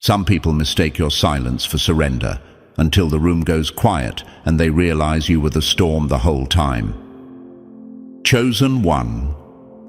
Some people mistake your silence for surrender until the room goes quiet and they realize you were the storm the whole time. Chosen one.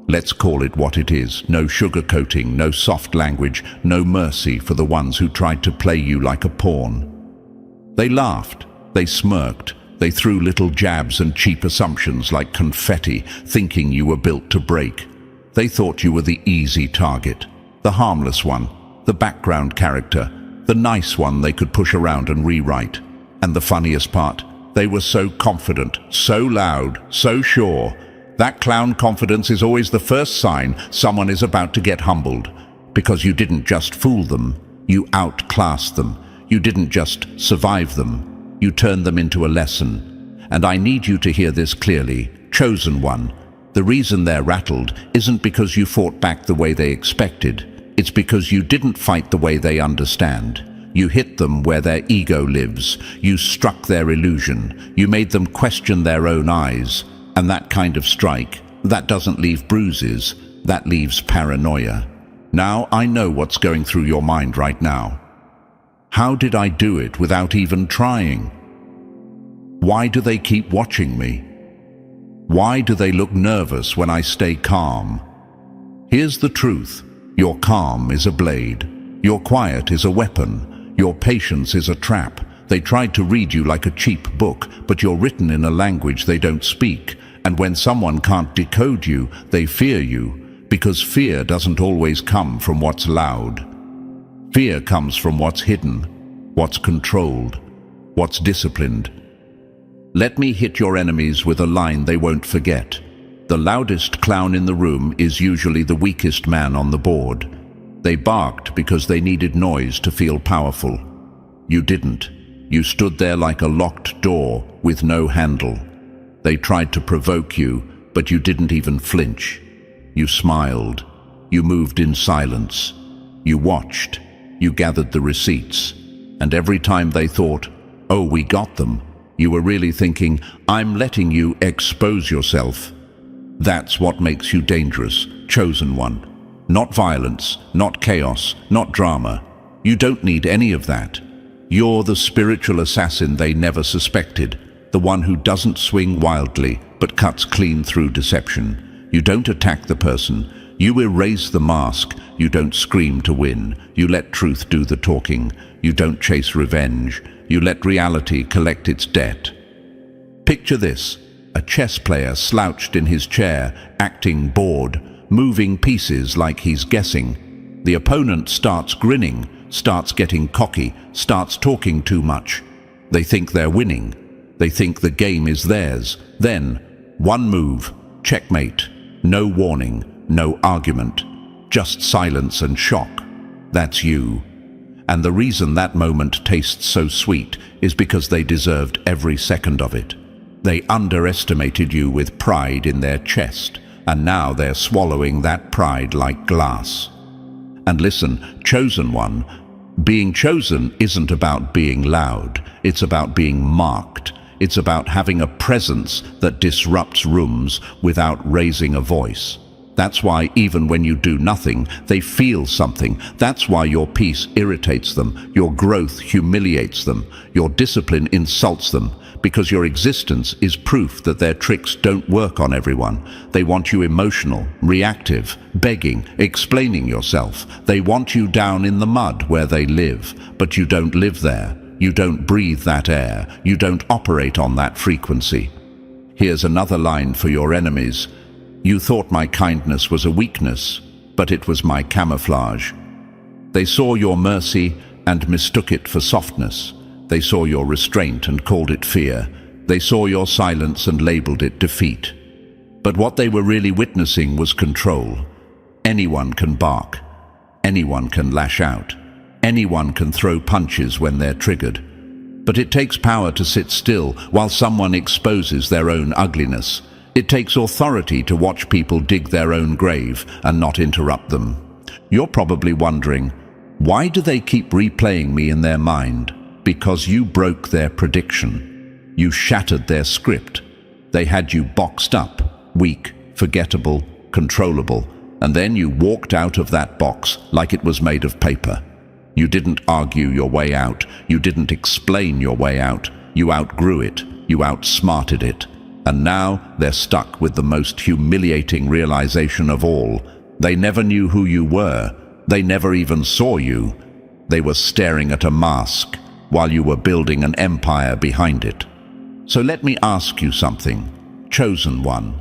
Let's call it what it is. No sugarcoating, no soft language, no mercy for the ones who tried to play you like a pawn. They laughed, they smirked, they threw little jabs and cheap assumptions like confetti, thinking you were built to break. They thought you were the easy target, the harmless one, the background character, the nice one they could push around and rewrite. And the funniest part, they were so confident, so loud, so sure. That clown confidence is always the first sign someone is about to get humbled. Because you didn't just fool them, you outclassed them. You didn't just survive them, you turned them into a lesson. And I need you to hear this clearly, chosen one. The reason they're rattled isn't because you fought back the way they expected. It's because you didn't fight the way they understand. You hit them where their ego lives. You struck their illusion. You made them question their own eyes. And that kind of strike, that doesn't leave bruises, that leaves paranoia. Now I know what's going through your mind right now. How did I do it without even trying? Why do they keep watching me? Why do they look nervous when I stay calm? Here's the truth. Your calm is a blade. Your quiet is a weapon. Your patience is a trap. They tried to read you like a cheap book, but you're written in a language they don't speak. And when someone can't decode you, they fear you, because fear doesn't always come from what's loud. Fear comes from what's hidden, what's controlled, what's disciplined. Let me hit your enemies with a line they won't forget. The loudest clown in the room is usually the weakest man on the board. They barked because they needed noise to feel powerful. You didn't. You stood there like a locked door with no handle. They tried to provoke you, but you didn't even flinch. You smiled. You moved in silence. You watched. You gathered the receipts. And every time they thought, oh, we got them, you were really thinking, I'm letting you expose yourself. That's what makes you dangerous, chosen one. Not violence, not chaos, not drama. You don't need any of that. You're the spiritual assassin they never suspected, the one who doesn't swing wildly, but cuts clean through deception. You don't attack the person. You erase the mask. You don't scream to win. You let truth do the talking. You don't chase revenge. You let reality collect its debt. Picture this, a chess player slouched in his chair, acting bored, moving pieces like he's guessing. The opponent starts grinning, starts getting cocky, starts talking too much. They think they're winning. They think the game is theirs. Then, one move, checkmate. No warning, no argument. Just silence and shock. That's you. And the reason that moment tastes so sweet is because they deserved every second of it. They underestimated you with pride in their chest, and now they're swallowing that pride like glass. And listen, chosen one, being chosen isn't about being loud. It's about being marked. It's about having a presence that disrupts rooms without raising a voice. That's why even when you do nothing, they feel something. That's why your peace irritates them, your growth humiliates them, your discipline insults them, because your existence is proof that their tricks don't work on everyone. They want you emotional, reactive, begging, explaining yourself. They want you down in the mud where they live, but you don't live there. You don't breathe that air. You don't operate on that frequency. Here's another line for your enemies. You thought my kindness was a weakness, but it was my camouflage. They saw your mercy and mistook it for softness. They saw your restraint and called it fear. They saw your silence and labeled it defeat. But what they were really witnessing was control. Anyone can bark. Anyone can lash out. Anyone can throw punches when they're triggered. But it takes power to sit still while someone exposes their own ugliness. It takes authority to watch people dig their own grave and not interrupt them. You're probably wondering, why do they keep replaying me in their mind? Because you broke their prediction. You shattered their script. They had you boxed up, weak, forgettable, controllable, and then you walked out of that box like it was made of paper. You didn't argue your way out. You didn't explain your way out. You outgrew it. You outsmarted it. And now they're stuck with the most humiliating realization of all. They never knew who you were. They never even saw you. They were staring at a mask while you were building an empire behind it. So let me ask you something, Chosen One.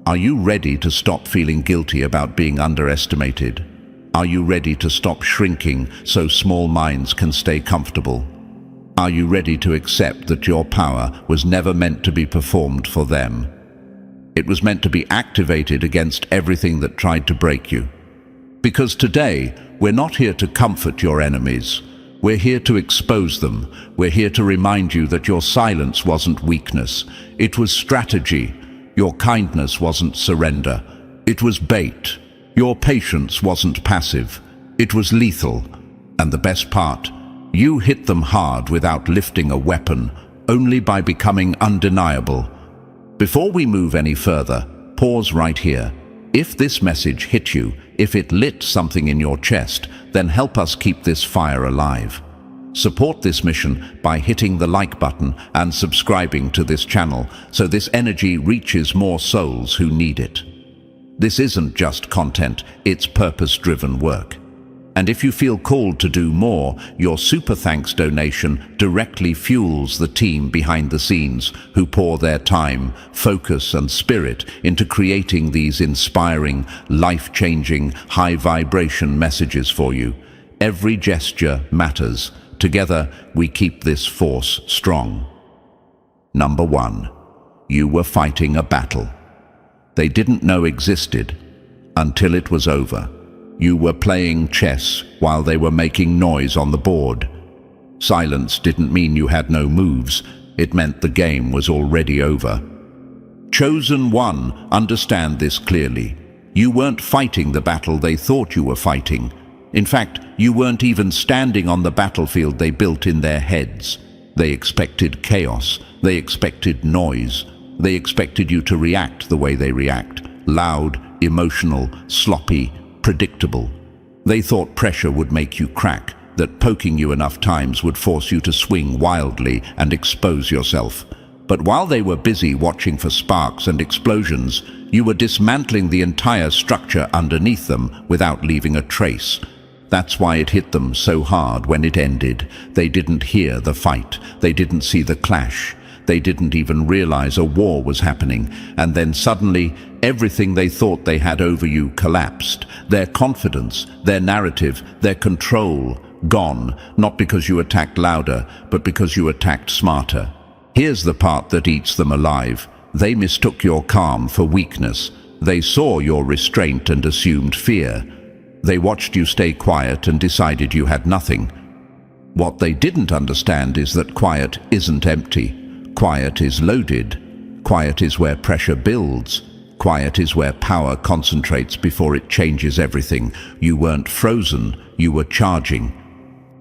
Are you ready to stop feeling guilty about being underestimated? Are you ready to stop shrinking so small minds can stay comfortable? Are you ready to accept that your power was never meant to be performed for them? It was meant to be activated against everything that tried to break you. Because today, we're not here to comfort your enemies. We're here to expose them. We're here to remind you that your silence wasn't weakness. It was strategy. Your kindness wasn't surrender. It was bait. Your patience wasn't passive. It was lethal. And the best part, you hit them hard without lifting a weapon, only by becoming undeniable. Before we move any further, pause right here. If this message hit you, if it lit something in your chest, then help us keep this fire alive. Support this mission by hitting the like button and subscribing to this channel so this energy reaches more souls who need it. This isn't just content, it's purpose-driven work. And if you feel called to do more, your Super Thanks donation directly fuels the team behind the scenes who pour their time, focus and spirit into creating these inspiring, life-changing, high-vibration messages for you. Every gesture matters. Together, we keep this force strong. Number 1. You were fighting a battle they didn't know existed until it was over. You were playing chess while they were making noise on the board. Silence didn't mean you had no moves. It meant the game was already over. Chosen One, understand this clearly. You weren't fighting the battle they thought you were fighting. In fact, you weren't even standing on the battlefield they built in their heads. They expected chaos. They expected noise. They expected you to react the way they react. Loud, emotional, sloppy, predictable. They thought pressure would make you crack, that poking you enough times would force you to swing wildly and expose yourself. But while they were busy watching for sparks and explosions, you were dismantling the entire structure underneath them without leaving a trace. That's why it hit them so hard when it ended. They didn't hear the fight. They didn't see the clash. They didn't even realize a war was happening. And then suddenly, everything they thought they had over you collapsed. Their confidence, their narrative, their control, gone. Not because you attacked louder, but because you attacked smarter. Here's the part that eats them alive. They mistook your calm for weakness. They saw your restraint and assumed fear. They watched you stay quiet and decided you had nothing. What they didn't understand is that quiet isn't empty. Quiet is loaded. Quiet is where pressure builds. Quiet is where power concentrates before it changes everything. You weren't frozen, you were charging.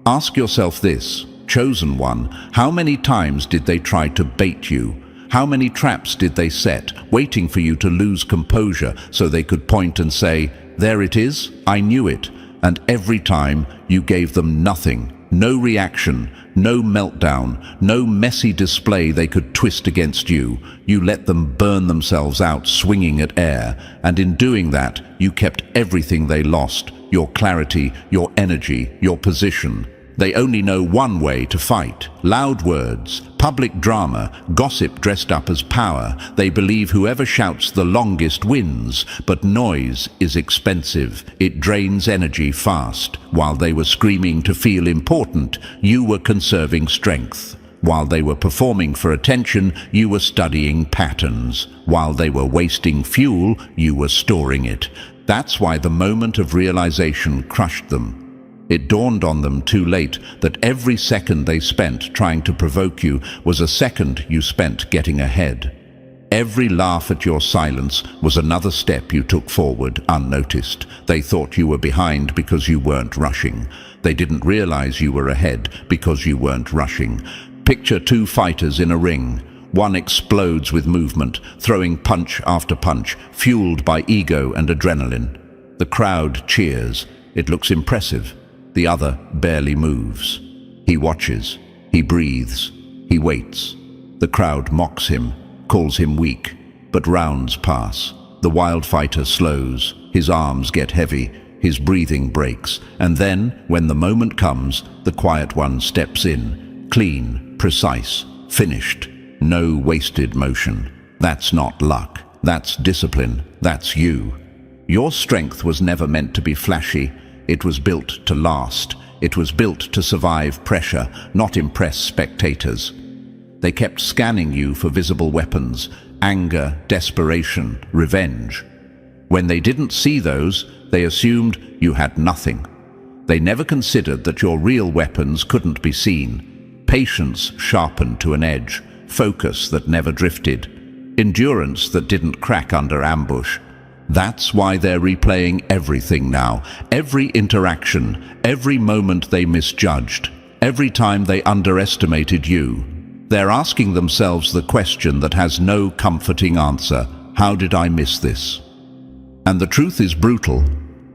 Ask yourself this, Chosen One, how many times did they try to bait you? How many traps did they set, waiting for you to lose composure so they could point and say, "There it is, I knew it." And every time you gave them nothing, no reaction, no meltdown, no messy display they could twist against you. You let them burn themselves out swinging at air, and in doing that, you kept everything they lost, your clarity, your energy, your position. They only know one way to fight. Loud words, public drama, gossip dressed up as power. They believe whoever shouts the longest wins, but noise is expensive. It drains energy fast. While they were screaming to feel important, you were conserving strength. While they were performing for attention, you were studying patterns. While they were wasting fuel, you were storing it. That's why the moment of realization crushed them. It dawned on them too late that every second they spent trying to provoke you was a second you spent getting ahead. Every laugh at your silence was another step you took forward unnoticed. They thought you were behind because you weren't rushing. They didn't realize you were ahead because you weren't rushing. Picture two fighters in a ring. One explodes with movement, throwing punch after punch, fueled by ego and adrenaline. The crowd cheers. It looks impressive. The other barely moves. He watches. He breathes. He waits. The crowd mocks him, calls him weak, but rounds pass. The wild fighter slows. His arms get heavy. His breathing breaks. And then, when the moment comes, the quiet one steps in. Clean, precise, finished. No wasted motion. That's not luck. That's discipline. That's you. Your strength was never meant to be flashy. It was built to last. It was built to survive pressure, not impress spectators. They kept scanning you for visible weapons, anger, desperation, revenge. When they didn't see those, they assumed you had nothing. They never considered that your real weapons couldn't be seen. Patience sharpened to an edge, focus that never drifted, endurance that didn't crack under ambush. That's why they're replaying everything now. Every interaction, every moment they misjudged, every time they underestimated you. They're asking themselves the question that has no comforting answer. How did I miss this? And the truth is brutal.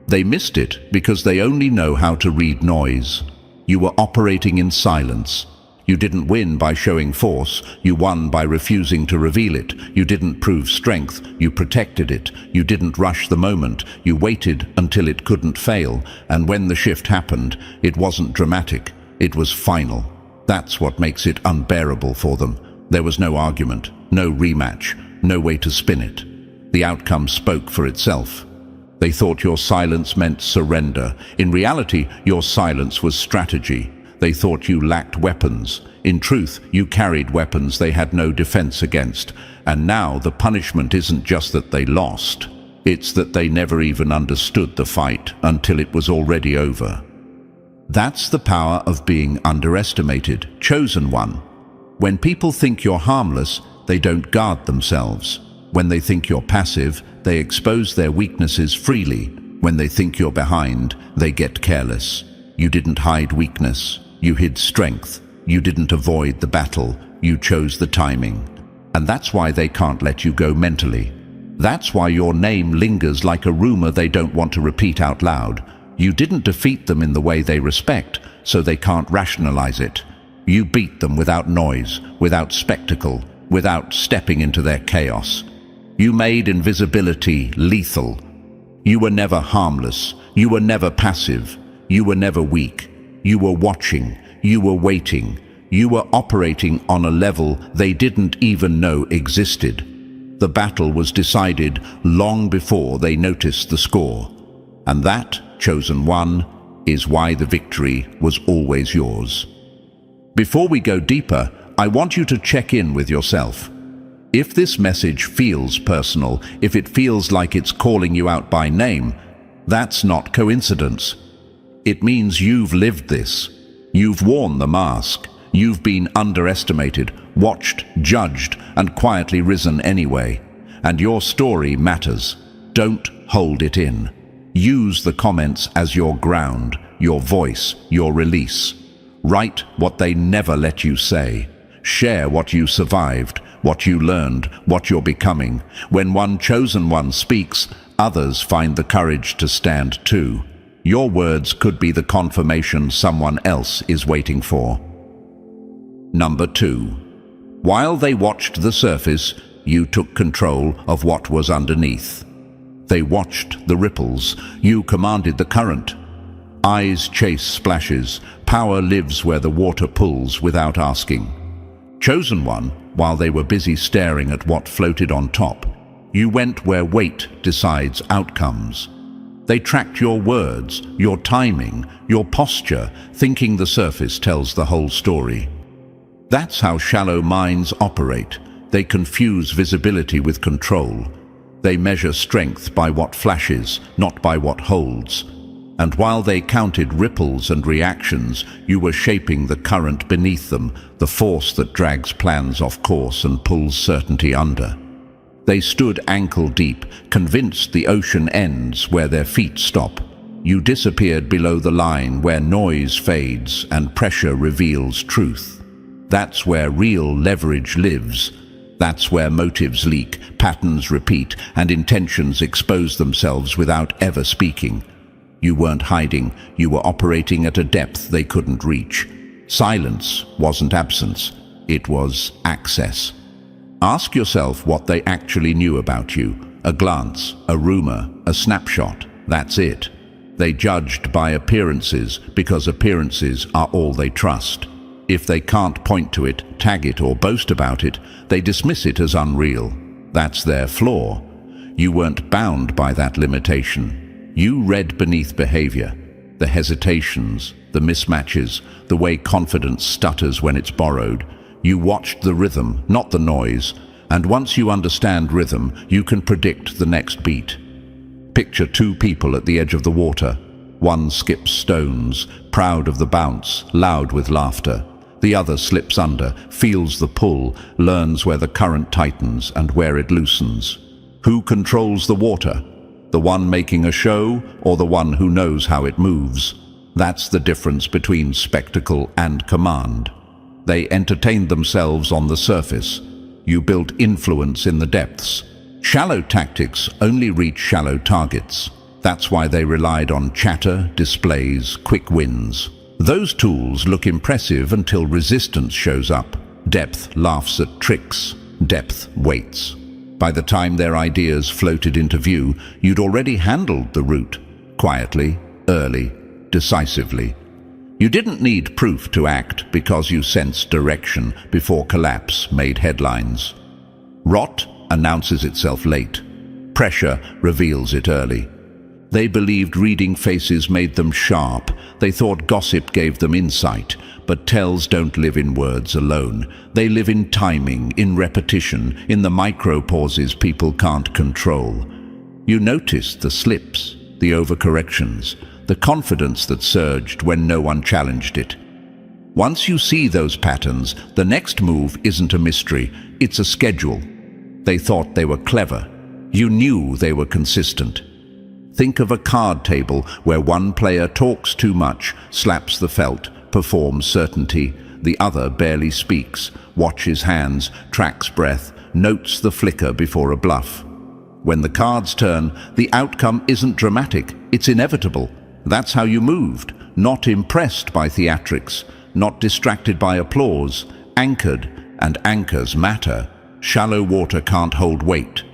They missed it because they only know how to read noise. You were operating in silence. You didn't win by showing force. You won by refusing to reveal it. You didn't prove strength. You protected it. You didn't rush the moment. You waited until it couldn't fail. And when the shift happened, it wasn't dramatic. It was final. That's what makes it unbearable for them. There was no argument, no rematch, no way to spin it. The outcome spoke for itself. They thought your silence meant surrender. In reality, your silence was strategy. They thought you lacked weapons. In truth, you carried weapons they had no defense against. And now the punishment isn't just that they lost. It's that they never even understood the fight until it was already over. That's the power of being underestimated, chosen one. When people think you're harmless, they don't guard themselves. When they think you're passive, they expose their weaknesses freely. When they think you're behind, they get careless. You didn't hide weakness. You hid strength. You didn't avoid the battle. You chose the timing. And that's why they can't let you go mentally. That's why your name lingers like a rumor they don't want to repeat out loud. You didn't defeat them in the way they respect, so they can't rationalize it. You beat them without noise, without spectacle, without stepping into their chaos. You made invisibility lethal. You were never harmless. You were never passive. You were never weak. You were watching. You were waiting. You were operating on a level they didn't even know existed. The battle was decided long before they noticed the score. And that, chosen one, is why the victory was always yours. Before we go deeper, I want you to check in with yourself. If this message feels personal, if it feels like it's calling you out by name, that's not coincidence. It means you've lived this. You've worn the mask. You've been underestimated, watched, judged, and quietly risen anyway. And your story matters. Don't hold it in. Use the comments as your ground, your voice, your release. Write what they never let you say. Share what you survived, what you learned, what you're becoming. When one chosen one speaks, others find the courage to stand too. Your words could be the confirmation someone else is waiting for. Number 2. While they watched the surface, you took control of what was underneath. They watched the ripples. You commanded the current. Eyes chase splashes. Power lives where the water pulls without asking. Chosen one, while they were busy staring at what floated on top, you went where weight decides outcomes. They tracked your words, your timing, your posture, thinking the surface tells the whole story. That's how shallow minds operate. They confuse visibility with control. They measure strength by what flashes, not by what holds. And while they counted ripples and reactions, you were shaping the current beneath them, the force that drags plans off course and pulls certainty under. They stood ankle deep, convinced the ocean ends where their feet stop. You disappeared below the line where noise fades and pressure reveals truth. That's where real leverage lives. That's where motives leak, patterns repeat, and intentions expose themselves without ever speaking. You weren't hiding, you were operating at a depth they couldn't reach. Silence wasn't absence, it was access. Ask yourself what they actually knew about you. A glance, a rumor, a snapshot, that's it. They judged by appearances because appearances are all they trust. If they can't point to it, tag it, or boast about it, they dismiss it as unreal. That's their flaw. You weren't bound by that limitation. You read beneath behavior, the hesitations, the mismatches, the way confidence stutters when it's borrowed. You watched the rhythm, not the noise, and once you understand rhythm, you can predict the next beat. Picture two people at the edge of the water. One skips stones, proud of the bounce, loud with laughter. The other slips under, feels the pull, learns where the current tightens and where it loosens. Who controls the water? The one making a show, or the one who knows how it moves? That's the difference between spectacle and command. They entertained themselves on the surface. You built influence in the depths. Shallow tactics only reach shallow targets. That's why they relied on chatter, displays, quick wins. Those tools look impressive until resistance shows up. Depth laughs at tricks. Depth waits. By the time their ideas floated into view, you'd already handled the route. Quietly, early, decisively. You didn't need proof to act because you sensed direction before collapse made headlines. Rot announces itself late. Pressure reveals it early. They believed reading faces made them sharp. They thought gossip gave them insight. But tells don't live in words alone. They live in timing, in repetition, in the micro-pauses people can't control. You noticed the slips, the overcorrections, the confidence that surged when no one challenged it. Once you see those patterns, the next move isn't a mystery, it's a schedule. They thought they were clever. You knew they were consistent. Think of a card table where one player talks too much, slaps the felt, performs certainty, the other barely speaks, watches hands, tracks breath, notes the flicker before a bluff. When the cards turn, the outcome isn't dramatic, it's inevitable. That's how you moved, not impressed by theatrics, not distracted by applause, anchored, and anchors matter. Shallow water can't hold weight.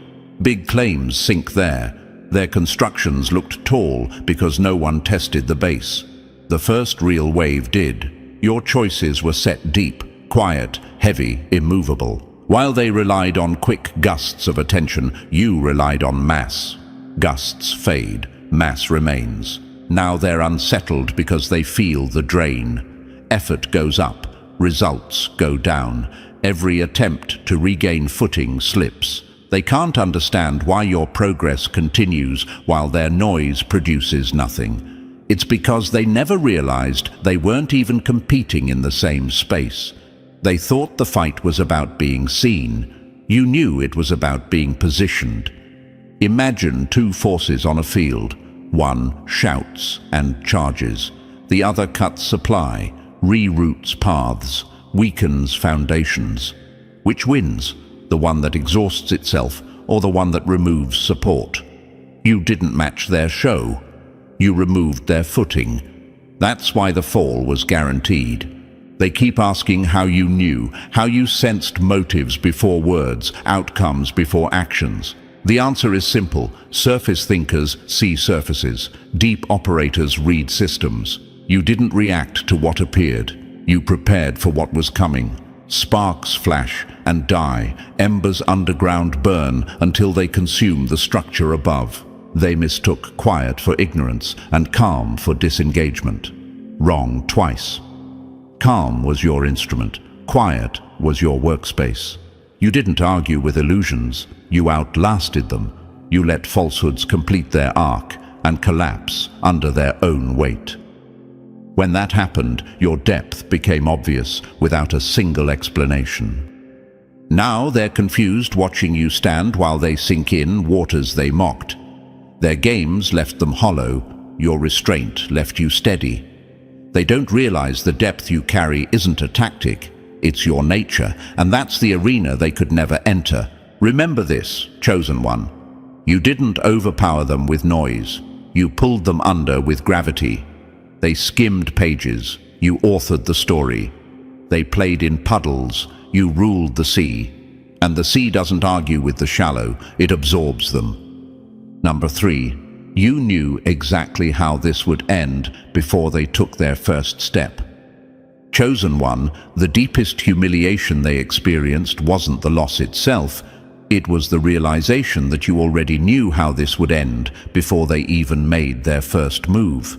Big claims sink there. Their constructions looked tall because no one tested the base. The first real wave did. Your choices were set deep, quiet, heavy, immovable. While they relied on quick gusts of attention, you relied on mass. Gusts fade, mass remains. Now they're unsettled because they feel the drain. Effort goes up, results go down. Every attempt to regain footing slips. They can't understand why your progress continues while their noise produces nothing. It's because they never realized they weren't even competing in the same space. They thought the fight was about being seen. You knew it was about being positioned. Imagine two forces on a field. One shouts and charges. The other cuts supply, reroutes paths, weakens foundations. Which wins? The one that exhausts itself or the one that removes support? You didn't match their show. You removed their footing. That's why the fall was guaranteed. They keep asking how you knew, how you sensed motives before words, outcomes before actions. The answer is simple. Surface thinkers see surfaces. Deep operators read systems. You didn't react to what appeared. You prepared for what was coming. Sparks flash and die. Embers underground burn until they consume the structure above. They mistook quiet for ignorance and calm for disengagement. Wrong twice. Calm was your instrument. Quiet was your workspace. You didn't argue with illusions. You outlasted them. You let falsehoods complete their arc and collapse under their own weight. When that happened, your depth became obvious without a single explanation. Now they're confused watching you stand while they sink in waters they mocked. Their games left them hollow. Your restraint left you steady. They don't realize the depth you carry isn't a tactic. It's your nature, and that's the arena they could never enter. Remember this, chosen one. You didn't overpower them with noise. You pulled them under with gravity. They skimmed pages. You authored the story. They played in puddles. You ruled the sea. And the sea doesn't argue with the shallow, it absorbs them. Number 3, you knew exactly how this would end before they took their first step. Chosen one, the deepest humiliation they experienced wasn't the loss itself, it was the realization that you already knew how this would end before they even made their first move.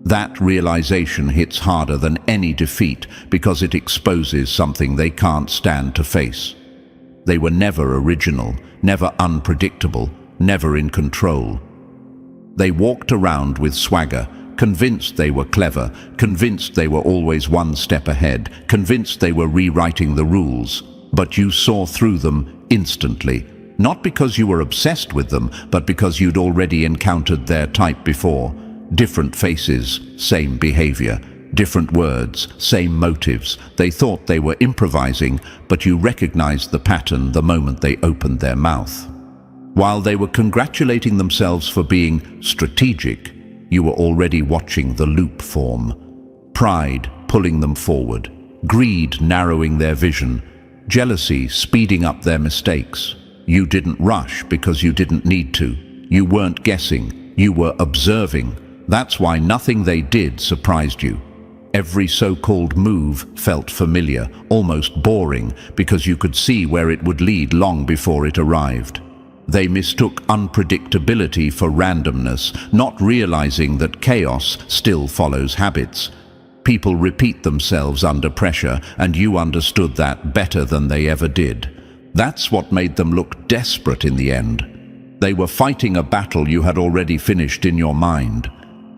That realization hits harder than any defeat because it exposes something they can't stand to face. They were never original, never unpredictable, never in control. They walked around with swagger, convinced they were clever, convinced they were always one step ahead, convinced they were rewriting the rules. But you saw through them instantly, not because you were obsessed with them, but because you'd already encountered their type before. Different faces, same behavior. Different words, same motives. They thought they were improvising, but you recognized the pattern the moment they opened their mouth. While they were congratulating themselves for being strategic, you were already watching the loop form. Pride pulling them forward, greed narrowing their vision, jealousy speeding up their mistakes. You didn't rush because you didn't need to. You weren't guessing, you were observing. That's why nothing they did surprised you. Every so-called move felt familiar, almost boring, because you could see where it would lead long before it arrived. They mistook unpredictability for randomness, not realizing that chaos still follows habits. People repeat themselves under pressure, and you understood that better than they ever did. That's what made them look desperate in the end. They were fighting a battle you had already finished in your mind.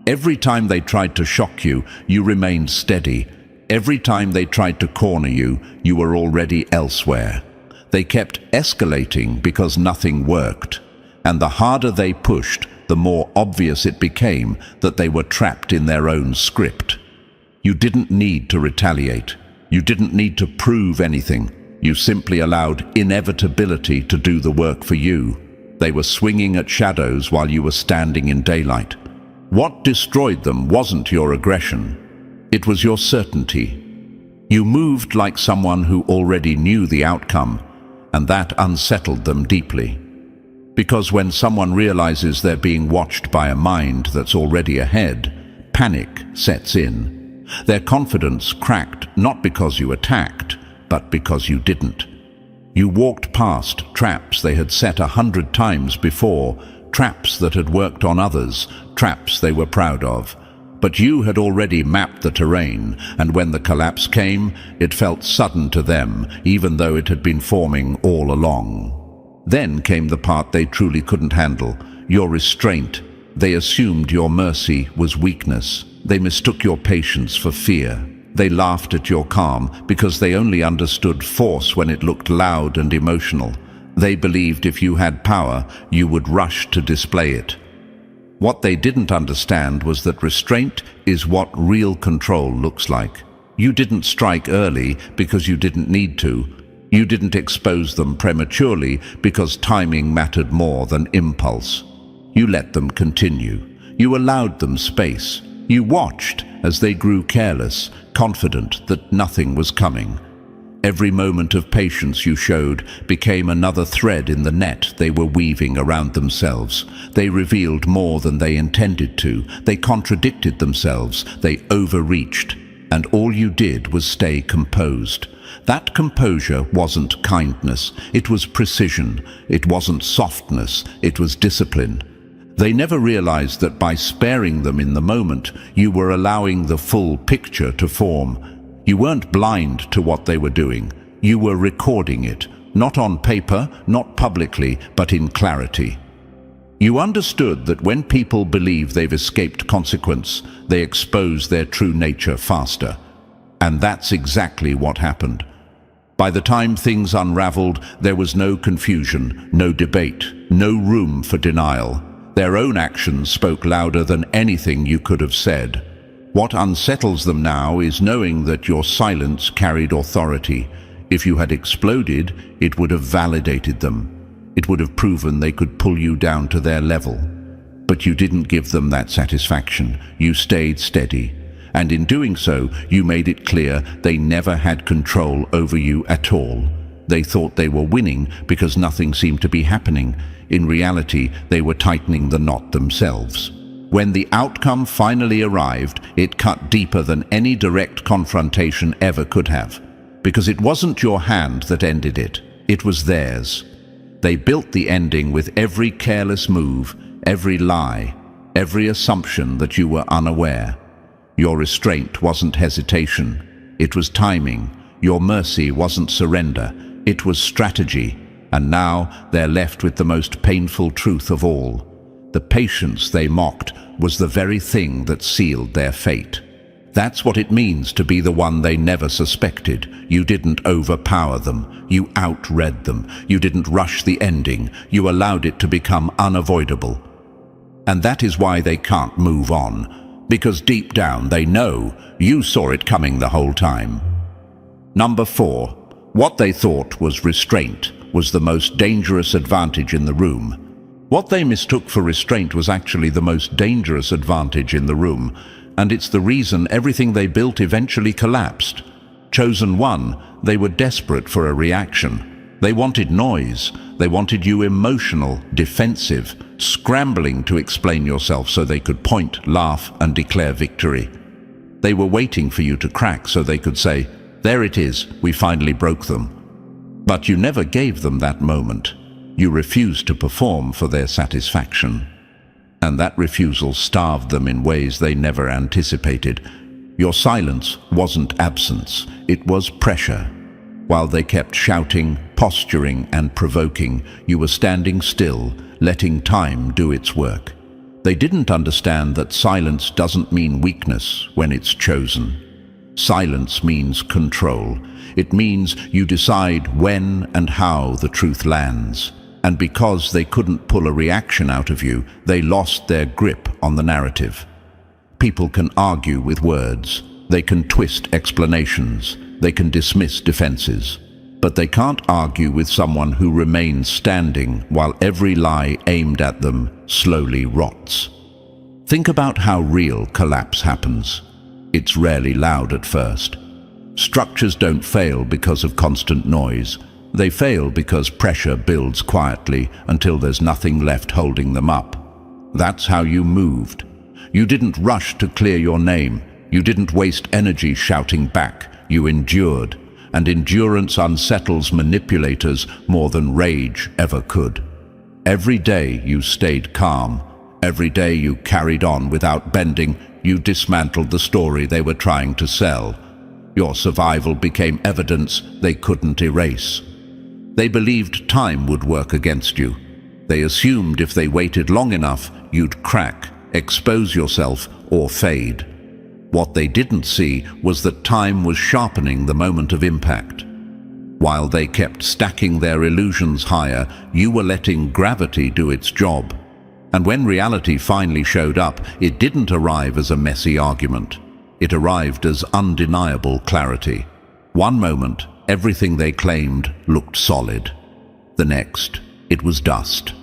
Every time they tried to shock you, you remained steady. Every time they tried to corner you, you were already elsewhere. They kept escalating because nothing worked. And the harder they pushed, the more obvious it became that they were trapped in their own script. You didn't need to retaliate. You didn't need to prove anything. You simply allowed inevitability to do the work for you. They were swinging at shadows while you were standing in daylight. What destroyed them wasn't your aggression. It was your certainty. You moved like someone who already knew the outcome, and that unsettled them deeply. Because when someone realizes they're being watched by a mind that's already ahead, panic sets in. Their confidence cracked not because you attacked, but because you didn't. You walked past traps they had set 100 times before, traps that had worked on others, traps they were proud of. But you had already mapped the terrain, and when the collapse came, it felt sudden to them, even though it had been forming all along. Then came the part they truly couldn't handle, your restraint. They assumed your mercy was weakness. They mistook your patience for fear. They laughed at your calm because they only understood force when it looked loud and emotional. They believed if you had power, you would rush to display it. What they didn't understand was that restraint is what real control looks like. You didn't strike early because you didn't need to. You didn't expose them prematurely because timing mattered more than impulse. You let them continue. You allowed them space. You watched as they grew careless, confident that nothing was coming. Every moment of patience you showed became another thread in the net they were weaving around themselves. They revealed more than they intended to. They contradicted themselves. They overreached. And all you did was stay composed. That composure wasn't kindness. It was precision. It wasn't softness. It was discipline. They never realized that by sparing them in the moment, you were allowing the full picture to form. You weren't blind to what they were doing. You were recording it, not on paper, not publicly, but in clarity. You understood that when people believe they've escaped consequence, they expose their true nature faster. And that's exactly what happened. By the time things unraveled, there was no confusion, no debate, no room for denial. Their own actions spoke louder than anything you could have said. What unsettles them now is knowing that your silence carried authority. If you had exploded, it would have validated them. It would have proven they could pull you down to their level. but you didn't give them that satisfaction. You stayed steady. And in doing so, you made it clear they never had control over you at all. They thought they were winning because nothing seemed to be happening. In reality, they were tightening the knot themselves. When the outcome finally arrived, it cut deeper than any direct confrontation ever could have. Because it wasn't your hand that ended it, it was theirs. They built the ending with every careless move, every lie, every assumption that you were unaware. Your restraint wasn't hesitation, it was timing. Your mercy wasn't surrender, it was strategy. And now they're left with the most painful truth of all. The patience they mocked was the very thing that sealed their fate. That's what it means to be the one they never suspected. You didn't overpower them, you outread them. You didn't rush the ending, you allowed it to become unavoidable. And that is why they can't move on, because deep down they know you saw it coming the whole time. Number 4. What they thought was restraint was the most dangerous advantage in the room. What they mistook for restraint was actually the most dangerous advantage in the room, and it's the reason everything they built eventually collapsed. Chosen one, they were desperate for a reaction. They wanted noise. They wanted you emotional, defensive, scrambling to explain yourself so they could point, laugh, and declare victory. They were waiting for you to crack so they could say, "There it is, we finally broke them." But you never gave them that moment. You refused to perform for their satisfaction. And that refusal starved them in ways they never anticipated. Your silence wasn't absence, it was pressure. While they kept shouting, posturing, and provoking, you were standing still, letting time do its work. They didn't understand that silence doesn't mean weakness when it's chosen. Silence means control. It means you decide when and how the truth lands. And because they couldn't pull a reaction out of you, they lost their grip on the narrative. People can argue with words. They can twist explanations. They can dismiss defenses. But they can't argue with someone who remains standing while every lie aimed at them slowly rots. Think about how real collapse happens. It's rarely loud at first. Structures don't fail because of constant noise. They fail because pressure builds quietly until there's nothing left holding them up. That's how you moved. You didn't rush to clear your name. You didn't waste energy shouting back. You endured, and endurance unsettles manipulators more than rage ever could. Every day you stayed calm. Every day you carried on without bending. You dismantled the story they were trying to sell. Your survival became evidence they couldn't erase. They believed time would work against you. They assumed if they waited long enough, you'd crack, expose yourself, or fade. What they didn't see was that time was sharpening the moment of impact. While they kept stacking their illusions higher, you were letting gravity do its job. And when reality finally showed up, it didn't arrive as a messy argument. It arrived as undeniable clarity. One moment, everything they claimed looked solid. The next, it was dust.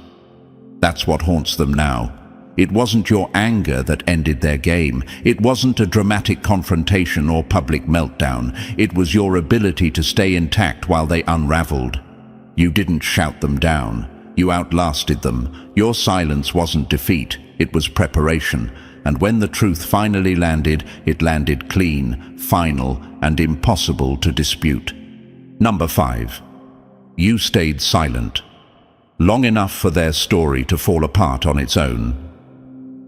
That's what haunts them now. It wasn't your anger that ended their game. It wasn't a dramatic confrontation or public meltdown. It was your ability to stay intact while they unraveled. You didn't shout them down. You outlasted them. Your silence wasn't defeat, it was preparation. And when the truth finally landed, it landed clean, final, and impossible to dispute. Number 5. You stayed silent. Long enough for their story to fall apart on its own.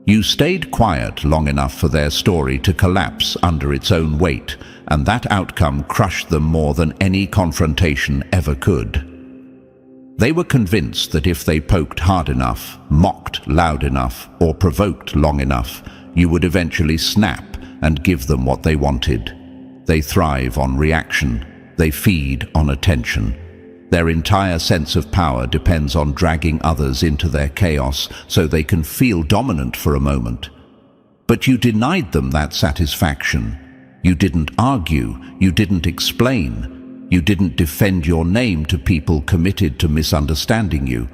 You stayed quiet long enough for their story to collapse under its own weight, and that outcome crushed them more than any confrontation ever could. They were convinced that if they poked hard enough, mocked loud enough, or provoked long enough, you would eventually snap and give them what they wanted. They thrive on reaction. They feed on attention. Their entire sense of power depends on dragging others into their chaos so they can feel dominant for a moment. But you denied them that satisfaction. You didn't argue. You didn't explain. You didn't defend your name to people committed to misunderstanding you.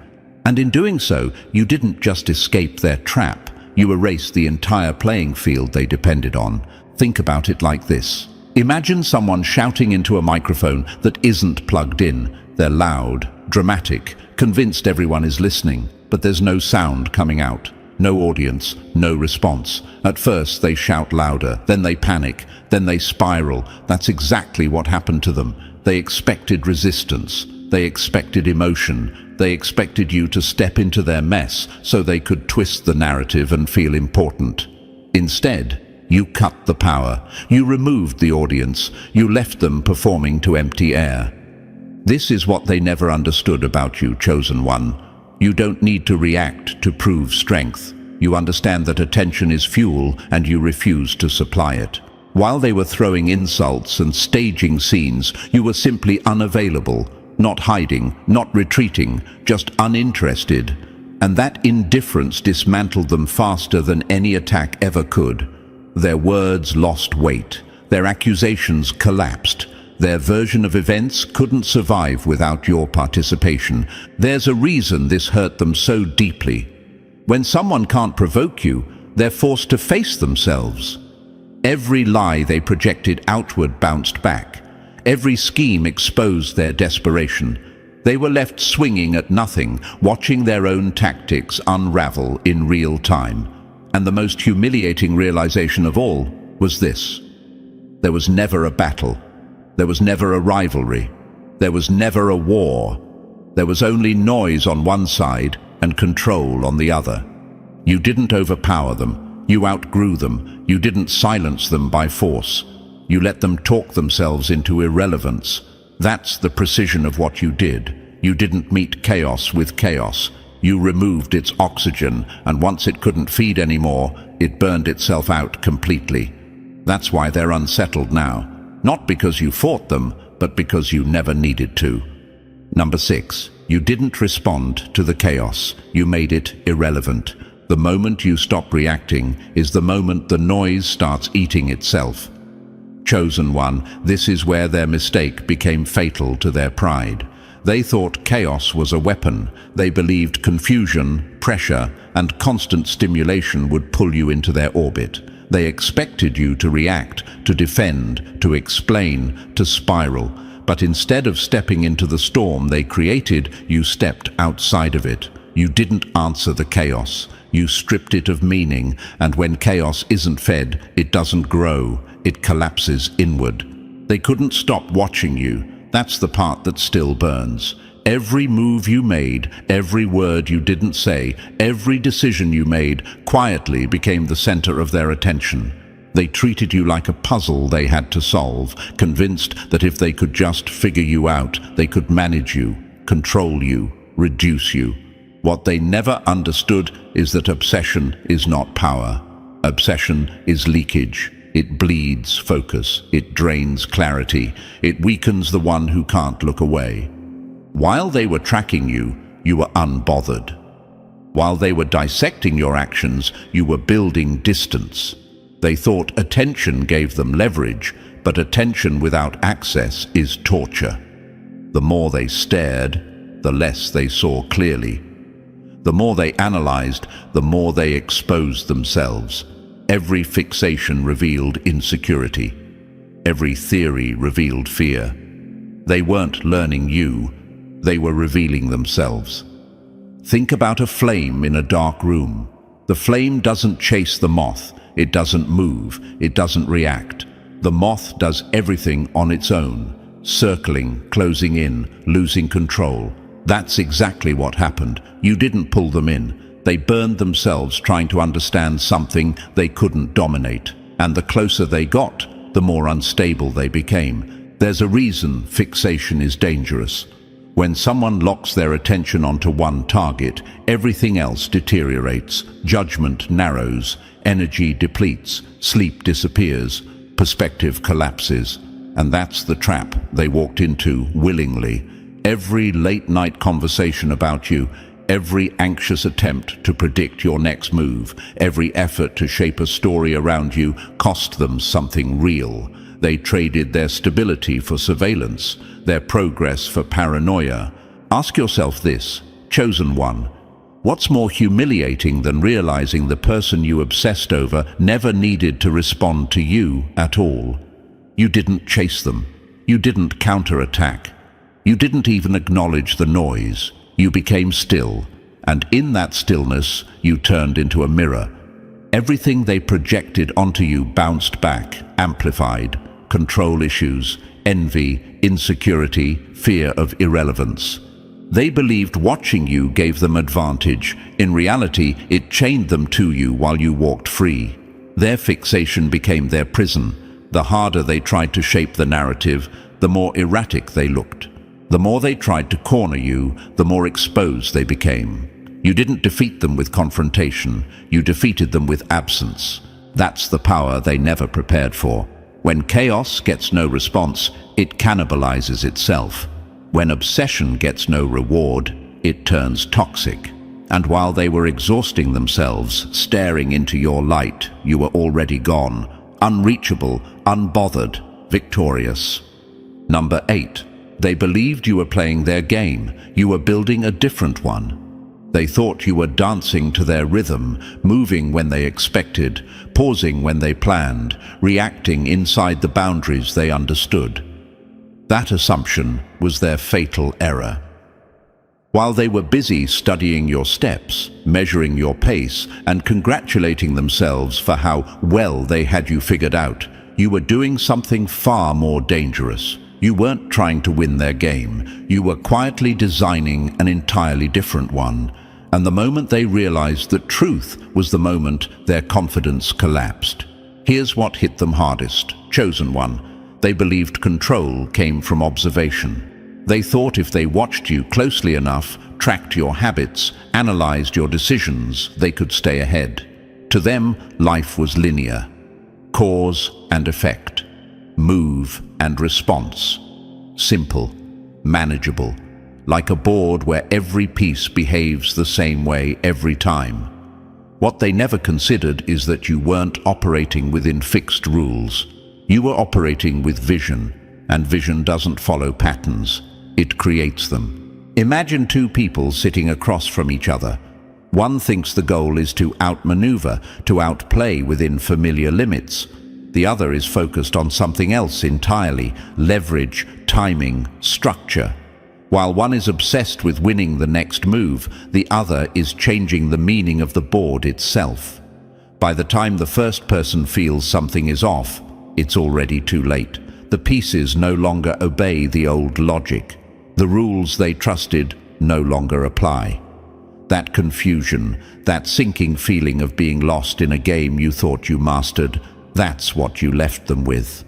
And in doing so, you didn't just escape their trap, you erased the entire playing field they depended on. Think about it like this. Imagine someone shouting into a microphone that isn't plugged in. They're loud, dramatic, convinced everyone is listening, but there's no sound coming out. No audience, no response. At first they shout louder, then they panic, then they spiral. That's exactly what happened to them. They expected resistance. They expected emotion. They expected you to step into their mess so they could twist the narrative and feel important. Instead, you cut the power. You removed the audience. You left them performing to empty air. This is what they never understood about you, Chosen One. You don't need to react to prove strength. You understand that attention is fuel and you refuse to supply it. While they were throwing insults and staging scenes, you were simply unavailable, not hiding, not retreating, just uninterested. And that indifference dismantled them faster than any attack ever could. Their words lost weight. Their accusations collapsed. Their version of events couldn't survive without your participation. There's a reason this hurt them so deeply. When someone can't provoke you, they're forced to face themselves. Every lie they projected outward bounced back. Every scheme exposed their desperation. They were left swinging at nothing, watching their own tactics unravel in real time. And the most humiliating realization of all was this: there was never a battle. There was never a rivalry. There was never a war. There was only noise on one side and control on the other. You didn't overpower them. You outgrew them. You didn't silence them by force. You let them talk themselves into irrelevance. That's the precision of what you did. You didn't meet chaos with chaos. You removed its oxygen, and once it couldn't feed anymore, it burned itself out completely. That's why they're unsettled now. Not because you fought them, but because you never needed to. Number 6, you didn't respond to the chaos. You made it irrelevant. The moment you stop reacting is the moment the noise starts eating itself. Chosen One, this is where their mistake became fatal to their pride. They thought chaos was a weapon. They believed confusion, pressure, and constant stimulation would pull you into their orbit. They expected you to react, to defend, to explain, to spiral. But instead of stepping into the storm they created, you stepped outside of it. You didn't answer the chaos. You stripped it of meaning, and when chaos isn't fed, it doesn't grow. It collapses inward. They couldn't stop watching you. That's the part that still burns. Every move you made, every word you didn't say, every decision you made quietly became the center of their attention. They treated you like a puzzle they had to solve, convinced that if they could just figure you out, they could manage you, control you, reduce you. What they never understood is that obsession is not power. Obsession is leakage. It bleeds focus. It drains clarity. It weakens the one who can't look away. While they were tracking you, you were unbothered. While they were dissecting your actions, you were building distance. They thought attention gave them leverage, but attention without access is torture. The more they stared, the less they saw clearly. The more they analyzed, the more they exposed themselves. Every fixation revealed insecurity. Every theory revealed fear. They weren't learning you. They were revealing themselves. Think about a flame in a dark room. The flame doesn't chase the moth. It doesn't move. It doesn't react. The moth does everything on its own, circling, closing in, losing control. That's exactly what happened. You didn't pull them in. They burned themselves trying to understand something they couldn't dominate. And the closer they got, the more unstable they became. There's a reason fixation is dangerous. When someone locks their attention onto one target, everything else deteriorates. Judgment narrows, energy depletes, sleep disappears, perspective collapses. And that's the trap they walked into willingly. Every late-night conversation about you, every anxious attempt to predict your next move, every effort to shape a story around you cost them something real. They traded their stability for surveillance, their progress for paranoia. Ask yourself this, Chosen One, What's more humiliating than realizing the person you obsessed over never needed to respond to you at all? You didn't chase them. You didn't counterattack. You didn't even acknowledge the noise. You became still, and in that stillness, you turned into a mirror. Everything they projected onto you bounced back, amplified. Control issues, envy, insecurity, fear of irrelevance. They believed watching you gave them advantage. In reality, it chained them to you while you walked free. Their fixation became their prison. The harder they tried to shape the narrative, the more erratic they looked. The more they tried to corner you, the more exposed they became. You didn't defeat them with confrontation. You defeated them with absence. That's the power they never prepared for. When chaos gets no response, it cannibalizes itself. When obsession gets no reward, it turns toxic. And while they were exhausting themselves, staring into your light, you were already gone, unreachable, unbothered, victorious. Number 8. They believed you were playing their game. You were building a different one. They thought you were dancing to their rhythm, moving when they expected, pausing when they planned, reacting inside the boundaries they understood. That assumption was their fatal error. While they were busy studying your steps, measuring your pace, and congratulating themselves for how well they had you figured out, you were doing something far more dangerous. You weren't trying to win their game. You were quietly designing an entirely different one. And the moment they realized that truth was the moment their confidence collapsed. Here's what hit them hardest. Chosen one. They believed control came from observation. They thought if they watched you closely enough, tracked your habits, analyzed your decisions, they could stay ahead. To them, life was linear. Cause and effect. Move and response. Simple. Manageable. Like a board where every piece behaves the same way every time. What they never considered is that you weren't operating within fixed rules. You were operating with vision, and vision doesn't follow patterns. It creates them. Imagine two people sitting across from each other. One thinks the goal is to outmaneuver, to outplay within familiar limits. The other is focused on something else entirely: leverage, timing, structure. While one is obsessed with winning the next move, the other is changing the meaning of the board itself. By the time the first person feels something is off, it's already too late. The pieces no longer obey the old logic. The rules they trusted no longer apply. That confusion, that sinking feeling of being lost in a game you thought you mastered, that's what you left them with.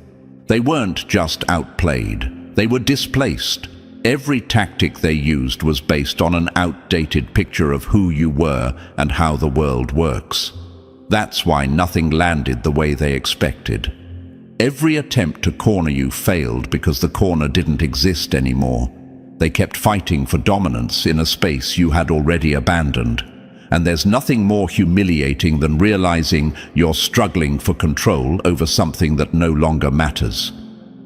They weren't just outplayed, they were displaced. Every tactic they used was based on an outdated picture of who you were and how the world works. That's why nothing landed the way they expected. Every attempt to corner you failed because the corner didn't exist anymore. They kept fighting for dominance in a space you had already abandoned. And there's nothing more humiliating than realizing you're struggling for control over something that no longer matters.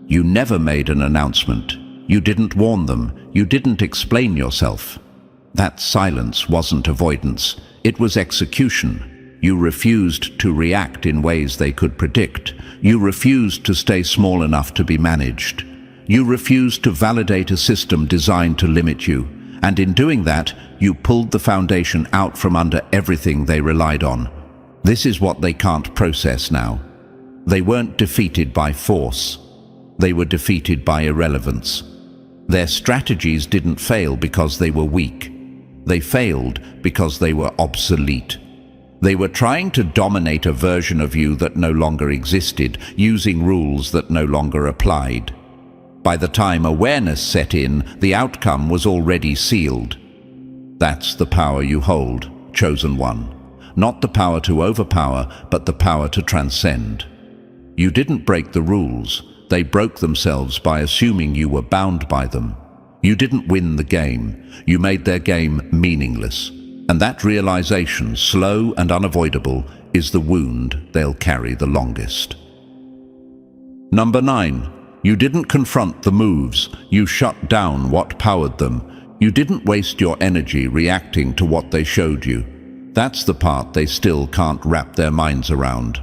You never made an announcement. You didn't warn them. You didn't explain yourself. That silence wasn't avoidance. It was execution. You refused to react in ways they could predict. You refused to stay small enough to be managed. You refused to validate a system designed to limit you. And in doing that, you pulled the foundation out from under everything they relied on. This is what they can't process now. They weren't defeated by force. They were defeated by irrelevance. Their strategies didn't fail because they were weak. They failed because they were obsolete. They were trying to dominate a version of you that no longer existed, using rules that no longer applied. By the time awareness set in, the outcome was already sealed. That's the power you hold, chosen one. Not the power to overpower, but the power to transcend. You didn't break the rules. They broke themselves by assuming you were bound by them. You didn't win the game. You made their game meaningless. And that realization, slow and unavoidable, is the wound they'll carry the longest. Number 9. You didn't confront the moves. You shut down what powered them. You didn't waste your energy reacting to what they showed you. That's the part they still can't wrap their minds around.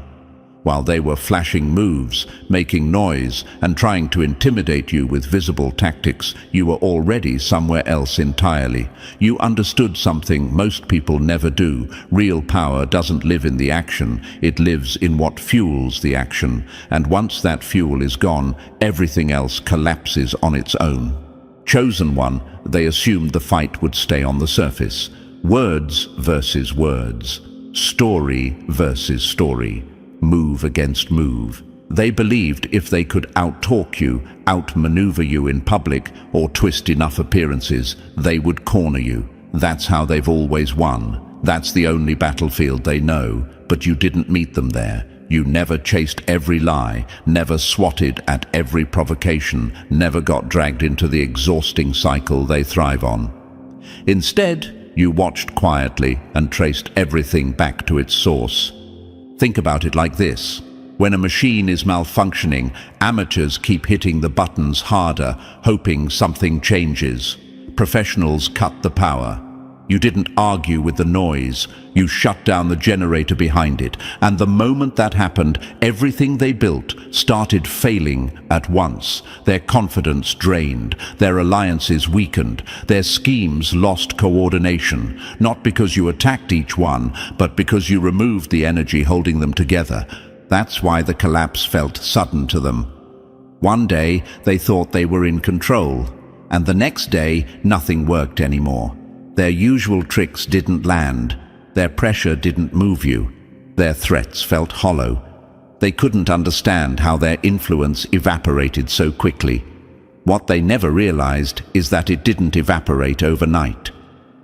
While they were flashing moves, making noise, and trying to intimidate you with visible tactics, you were already somewhere else entirely. You understood something most people never do. Real power doesn't live in the action, it lives in what fuels the action. And once that fuel is gone, everything else collapses on its own. Chosen One, they assumed the fight would stay on the surface. Words versus words. Story versus story. Move against move. They believed if they could out-talk you, outmaneuver you in public, or twist enough appearances, they would corner you. That's how they've always won. That's the only battlefield they know, but you didn't meet them there. You never chased every lie, never swatted at every provocation, never got dragged into the exhausting cycle they thrive on. Instead, you watched quietly and traced everything back to its source. Think about it like this. When a machine is malfunctioning, amateurs keep hitting the buttons harder, hoping something changes. Professionals cut the power. You didn't argue with the noise. You shut down the generator behind it. And the moment that happened, everything they built started failing at once. Their confidence drained. Their alliances weakened. Their schemes lost coordination. Not because you attacked each one, but because you removed the energy holding them together. That's why the collapse felt sudden to them. One day, they thought they were in control. And the next day, nothing worked anymore. Their usual tricks didn't land. Their pressure didn't move you. Their threats felt hollow. They couldn't understand how their influence evaporated so quickly. What they never realized is that it didn't evaporate overnight.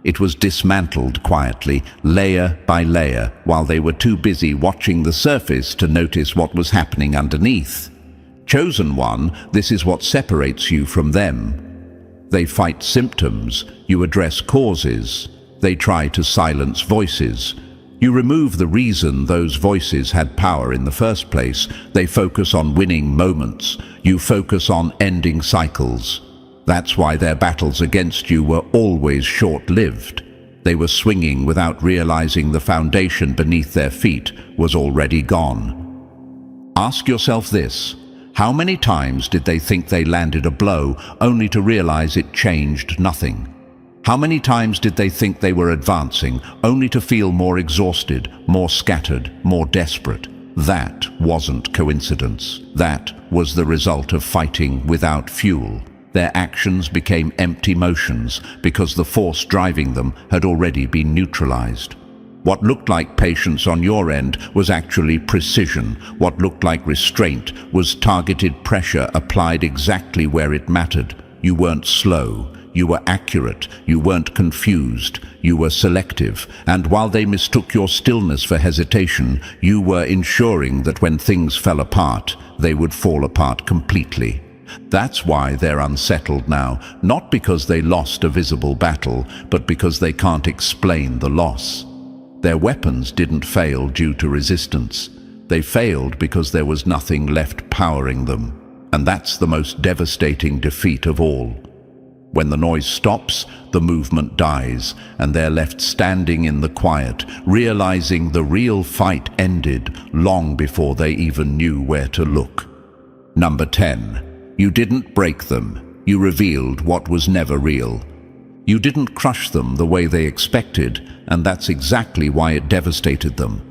It was dismantled quietly, layer by layer, while they were too busy watching the surface to notice what was happening underneath. Chosen One, this is what separates you from them. They fight symptoms, you address causes. They try to silence voices. You remove the reason those voices had power in the first place. They focus on winning moments. You focus on ending cycles. That's why their battles against you were always short-lived. They were swinging without realizing the foundation beneath their feet was already gone. Ask yourself this. How many times did they think they landed a blow, only to realize it changed nothing? How many times did they think they were advancing, only to feel more exhausted, more scattered, more desperate? That wasn't coincidence. That was the result of fighting without fuel. Their actions became empty motions because the force driving them had already been neutralized. What looked like patience on your end was actually precision. What looked like restraint was targeted pressure applied exactly where it mattered. You weren't slow. You were accurate. You weren't confused. You were selective. And while they mistook your stillness for hesitation, you were ensuring that when things fell apart, they would fall apart completely. That's why they're unsettled now, not because they lost a visible battle, but because they can't explain the loss. Their weapons didn't fail due to resistance. They failed because there was nothing left powering them. And that's the most devastating defeat of all. When the noise stops, the movement dies, and they're left standing in the quiet, realizing the real fight ended long before they even knew where to look. Number 10. You didn't break them. You revealed what was never real. You didn't crush them the way they expected, and that's exactly why it devastated them.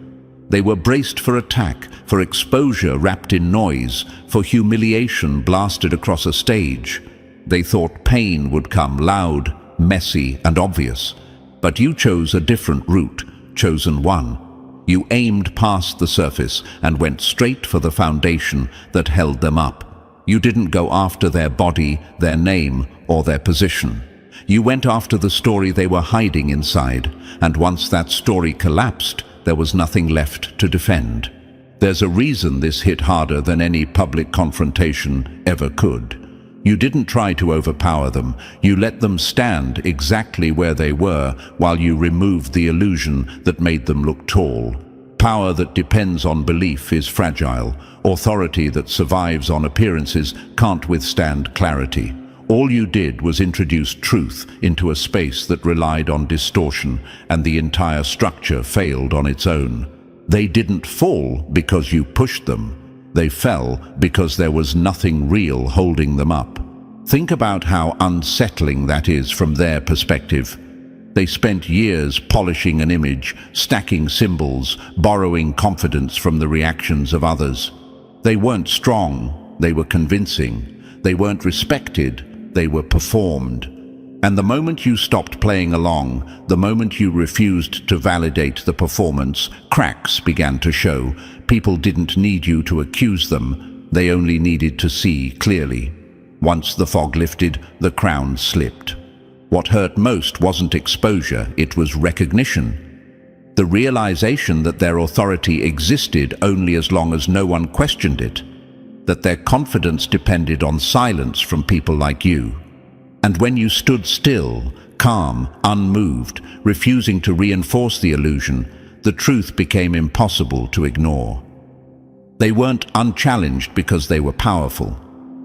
They were braced for attack, for exposure wrapped in noise, for humiliation blasted across a stage. They thought pain would come loud, messy, and obvious. But you chose a different route, Chosen One. You aimed past the surface and went straight for the foundation that held them up. You didn't go after their body, their name, or their position. You went after the story they were hiding inside, and once that story collapsed, there was nothing left to defend. There's a reason this hit harder than any public confrontation ever could. You didn't try to overpower them. You let them stand exactly where they were while you removed the illusion that made them look tall. Power that depends on belief is fragile. Authority that survives on appearances can't withstand clarity. All you did was introduce truth into a space that relied on distortion, and the entire structure failed on its own. They didn't fall because you pushed them. They fell because there was nothing real holding them up. Think about how unsettling that is from their perspective. They spent years polishing an image, stacking symbols, borrowing confidence from the reactions of others. They weren't strong, they were convincing. They weren't respected, they were performed. And the moment you stopped playing along, the moment you refused to validate the performance, cracks began to show. People didn't need you to accuse them, they only needed to see clearly. Once the fog lifted, the crown slipped. What hurt most wasn't exposure, it was recognition. The realization that their authority existed only as long as no one questioned it. That their confidence depended on silence from people like you. And when you stood still, calm, unmoved, refusing to reinforce the illusion, the truth became impossible to ignore. They weren't unchallenged because they were powerful.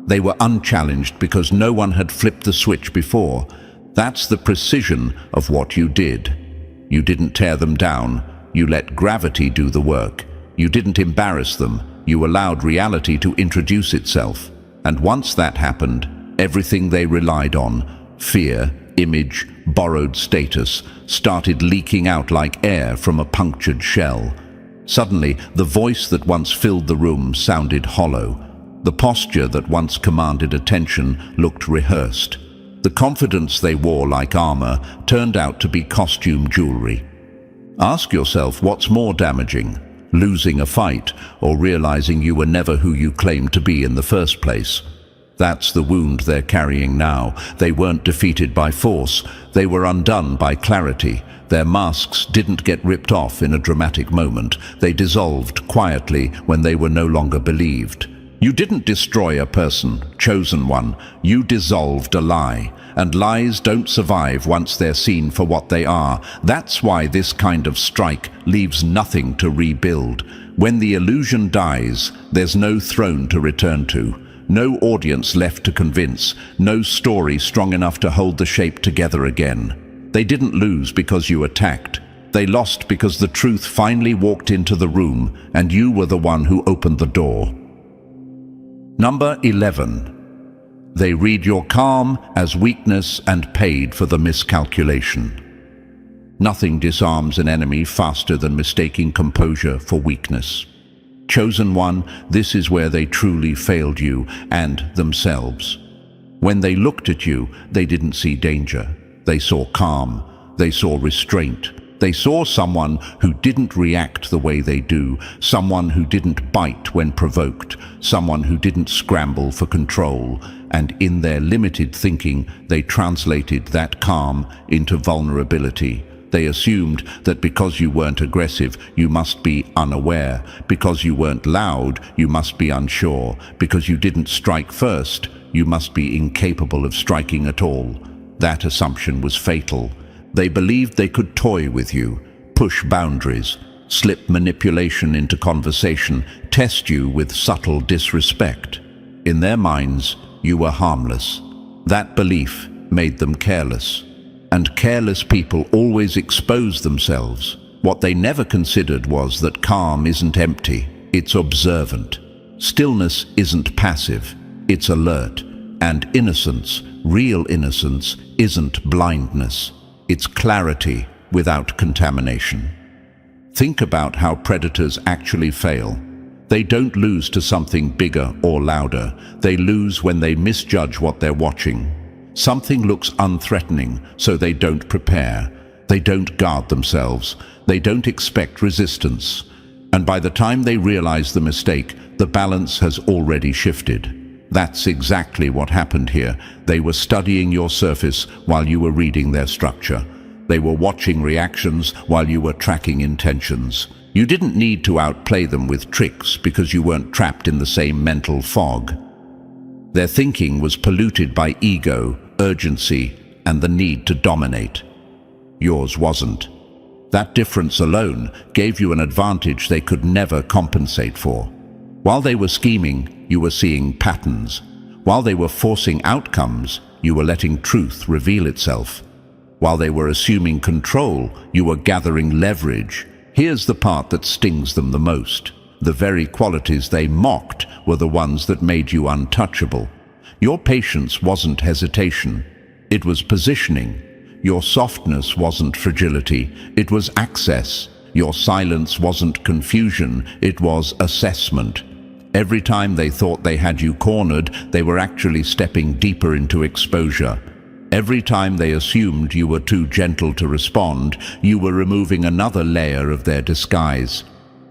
They were unchallenged because no one had flipped the switch before. That's the precision of what you did. You didn't tear them down. You let gravity do the work. You didn't embarrass them. You allowed reality to introduce itself. And once that happened, everything they relied on, fear, image, borrowed status, started leaking out like air from a punctured shell. Suddenly, the voice that once filled the room sounded hollow. The posture that once commanded attention looked rehearsed. The confidence they wore like armor turned out to be costume jewelry. Ask yourself what's more damaging, losing a fight or realizing you were never who you claimed to be in the first place. That's the wound they're carrying now. They weren't defeated by force, they were undone by clarity. Their masks didn't get ripped off in a dramatic moment. They dissolved quietly when they were no longer believed. You didn't destroy a person, chosen one. You dissolved a lie. And lies don't survive once they're seen for what they are. That's why this kind of strike leaves nothing to rebuild. When the illusion dies, there's no throne to return to. No audience left to convince. No story strong enough to hold the shape together again. They didn't lose because you attacked. They lost because the truth finally walked into the room and you were the one who opened the door. Number 11. They read your calm as weakness and paid for the miscalculation. Nothing disarms an enemy faster than mistaking composure for weakness. Chosen one, this is where they truly failed you and themselves. When they looked at you, they didn't see danger. They saw calm. They saw restraint. They saw someone who didn't react the way they do, someone who didn't bite when provoked, someone who didn't scramble for control, and in their limited thinking, they translated that calm into vulnerability. They assumed that because you weren't aggressive, you must be unaware. Because you weren't loud, you must be unsure. Because you didn't strike first, you must be incapable of striking at all. That assumption was fatal. They believed they could toy with you, push boundaries, slip manipulation into conversation, test you with subtle disrespect. In their minds, you were harmless. That belief made them careless. And careless people always expose themselves. What they never considered was that calm isn't empty, it's observant. Stillness isn't passive, it's alert. And innocence, real innocence, isn't blindness. It's clarity without contamination. Think about how predators actually fail. They don't lose to something bigger or louder. They lose when they misjudge what they're watching. Something looks unthreatening, so they don't prepare. They don't guard themselves. They don't expect resistance. And by the time they realize the mistake, the balance has already shifted. That's exactly what happened here. They were studying your surface while you were reading their structure. They were watching reactions while you were tracking intentions. You didn't need to outplay them with tricks because you weren't trapped in the same mental fog. Their thinking was polluted by ego, urgency, and the need to dominate. Yours wasn't. That difference alone gave you an advantage they could never compensate for. While they were scheming, you were seeing patterns. While they were forcing outcomes, you were letting truth reveal itself. While they were assuming control, you were gathering leverage. Here's the part that stings them the most. The very qualities they mocked were the ones that made you untouchable. Your patience wasn't hesitation, it was positioning. Your softness wasn't fragility, it was access. Your silence wasn't confusion, it was assessment. Every time they thought they had you cornered, they were actually stepping deeper into exposure. Every time they assumed you were too gentle to respond, you were removing another layer of their disguise.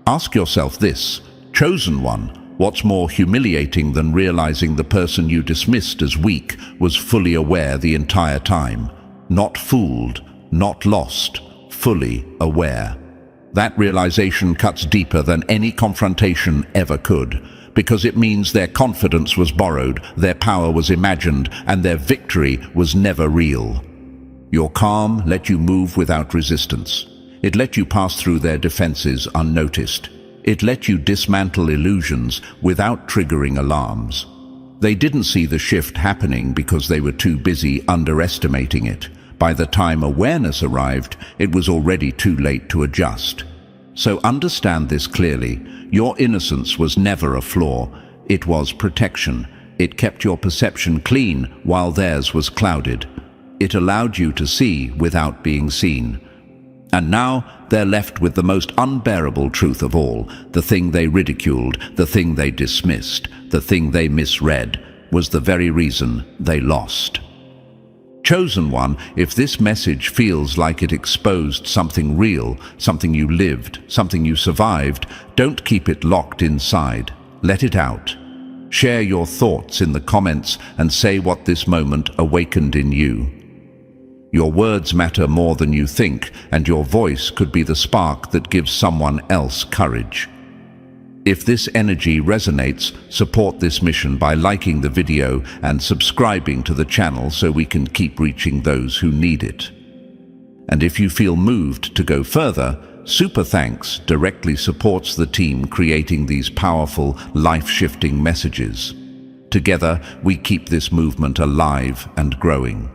Ask yourself this, chosen one, what's more humiliating than realizing the person you dismissed as weak was fully aware the entire time? Not fooled, not lost, fully aware. That realization cuts deeper than any confrontation ever could, because it means their confidence was borrowed, their power was imagined, and their victory was never real. Your calm let you move without resistance. It let you pass through their defenses unnoticed. It let you dismantle illusions without triggering alarms. They didn't see the shift happening because they were too busy underestimating it. By the time awareness arrived, it was already too late to adjust. So understand this clearly. Your innocence was never a flaw. It was protection. It kept your perception clean while theirs was clouded. It allowed you to see without being seen. And now they're left with the most unbearable truth of all. The thing they ridiculed, the thing they dismissed, the thing they misread, was the very reason they lost. Chosen one, if this message feels like it exposed something real, something you lived, something you survived, don't keep it locked inside. Let it out. Share your thoughts in the comments and say what this moment awakened in you. Your words matter more than you think, and your voice could be the spark that gives someone else courage. If this energy resonates, support this mission by liking the video and subscribing to the channel so we can keep reaching those who need it. And if you feel moved to go further, super thanks directly supports the team creating these powerful, life-shifting messages. Together, we keep this movement alive and growing.